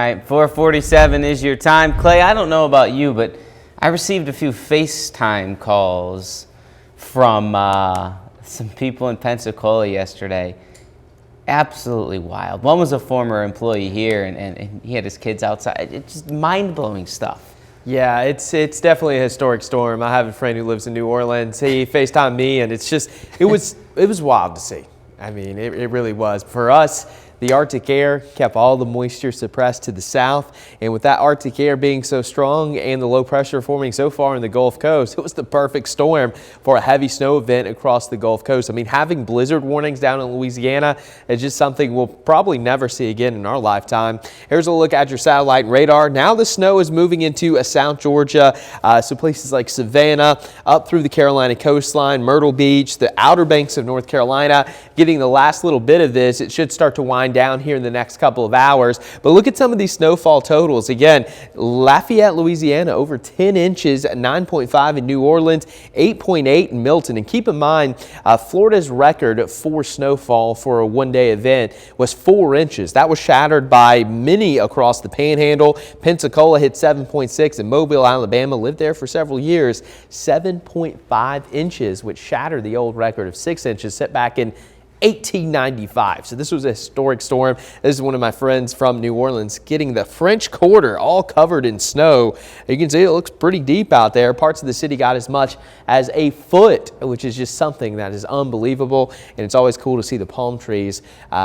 All right, 4:47 is your time. Clay, I don't know about you, but I received a few FaceTime calls from some people in Pensacola yesterday. Absolutely wild. One was a former employee here, and he had his kids outside. It's just mind-blowing stuff. Yeah, it's definitely a historic storm. I have a friend who lives in New Orleans. He FaceTimed me, and it was wild to see. I mean, it really was. For us, the Arctic air kept all the moisture suppressed to the south, and with that Arctic air being so strong and the low pressure forming so far in the Gulf Coast, it was the perfect storm for a heavy snow event across the Gulf Coast. I mean, having blizzard warnings down in Louisiana is just something we'll probably never see again in our lifetime. Here's a look at your satellite radar. Now the snow is moving into South Georgia, so places like Savannah, up through the Carolina coastline, Myrtle Beach, the Outer Banks of North Carolina, getting the last little bit of this. It should start to wind down here in the next couple of hours. But look at some of these snowfall totals. Again, Lafayette, Louisiana, over 10 inches, 9.5 in New Orleans, 8.8 in Milton. And keep in mind, Florida's record for snowfall for a one-day event was 4 inches. That was shattered by many across the Panhandle. Pensacola hit 7.6, and Mobile, Alabama, lived there for several years, 7.5 inches, which shattered the old record of 6 inches set back in 1895. So this was a historic storm. This is one of my friends from New Orleans getting the French Quarter all covered in snow. You can see it looks pretty deep out there. Parts of the city got as much as a foot, which is just something that is unbelievable. And it's always cool to see the palm trees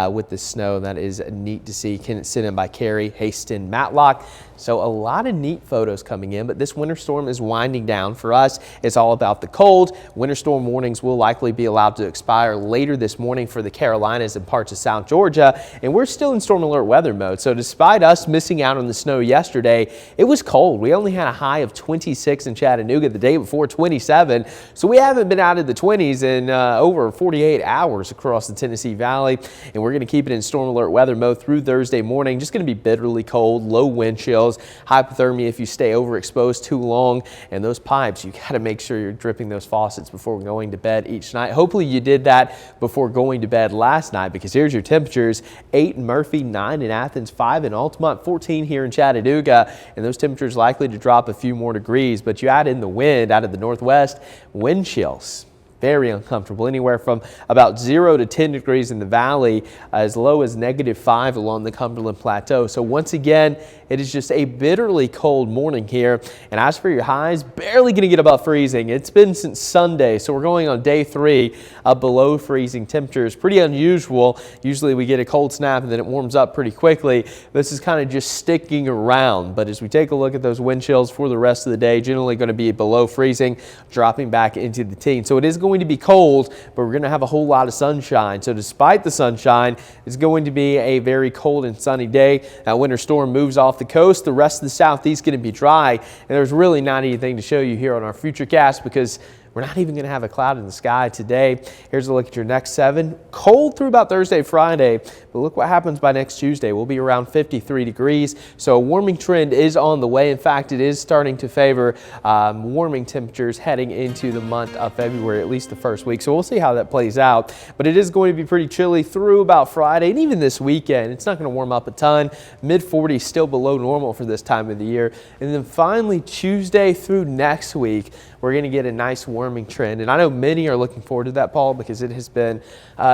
with the snow. That is neat to see. Sent in by Carrie Haston Matlock. So a lot of neat photos coming in, but this winter storm is winding down. For us, it's all about the cold. Winter storm warnings will likely be allowed to expire later this morning for the Carolinas and parts of South Georgia, and we're still in storm alert weather mode. So despite us missing out on the snow yesterday, it was cold. We only had a high of 26 in Chattanooga, the day before 27. So we haven't been out of the 20s in over 48 hours across the Tennessee Valley, and we're going to keep it in storm alert weather mode through Thursday morning. Just going to be bitterly cold, low wind chills, hypothermia if you stay overexposed too long, and those pipes, you got to make sure you're dripping those faucets before going to bed each night. Hopefully you did that before going to bed last night, because here's your temperatures: 8 in Murphy, 9 in Athens, 5 in Altamont, 14 here in Chattanooga, and those temperatures likely to drop a few more degrees. But you add in the wind out of the northwest, wind chills. Very uncomfortable, anywhere from about 0 to 10 degrees in the valley, as low as -5 along the Cumberland Plateau. So once again, it is just a bitterly cold morning here. And as for your highs, barely going to get above freezing. It's been since Sunday, so we're going on day 3 of below freezing temperatures. Pretty unusual. Usually we get a cold snap and then it warms up pretty quickly. This is kind of just sticking around. But as we take a look at those wind chills for the rest of the day, generally going to be below freezing, dropping back into the teens. So it is going to be cold, but we're going to have a whole lot of sunshine. So despite the sunshine, it's going to be a very cold and sunny day. That winter storm moves off the coast. The rest of the southeast is going to be dry, and there's really not anything to show you here on our Futurecast because we're not even going to have a cloud in the sky today. Here's a look at your next 7. Cold through about Thursday, Friday, but look what happens by next Tuesday. We'll be around 53 degrees, so a warming trend is on the way. In fact, it is starting to favor warming temperatures heading into the month of February, at least the first week. So we'll see how that plays out, but it is going to be pretty chilly through about Friday, and even this weekend. It's not going to warm up a ton. Mid-40s, still below normal for this time of the year. And then finally, Tuesday through next week, we're going to get a nice warming trend. And I know many are looking forward to that, Paul, because it has been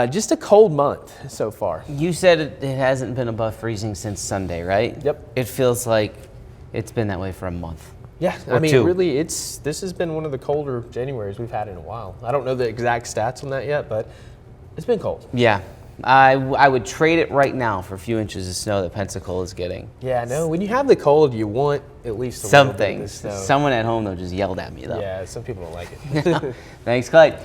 just a cold month so far. You said it hasn't been above freezing since Sunday, right? Yep. It feels like it's been that way for a month. Yeah, I mean, really, this has been one of the colder Januaries we've had in a while. I don't know the exact stats on that yet, but it's been cold. Yeah. I would trade it right now for a few inches of snow that Pensacola is getting. Yeah, no, when you have the cold, you want at least a something. little bit of snow. Someone at home, though, just yelled at me, though. Yeah, some people don't like it. Thanks, Clay.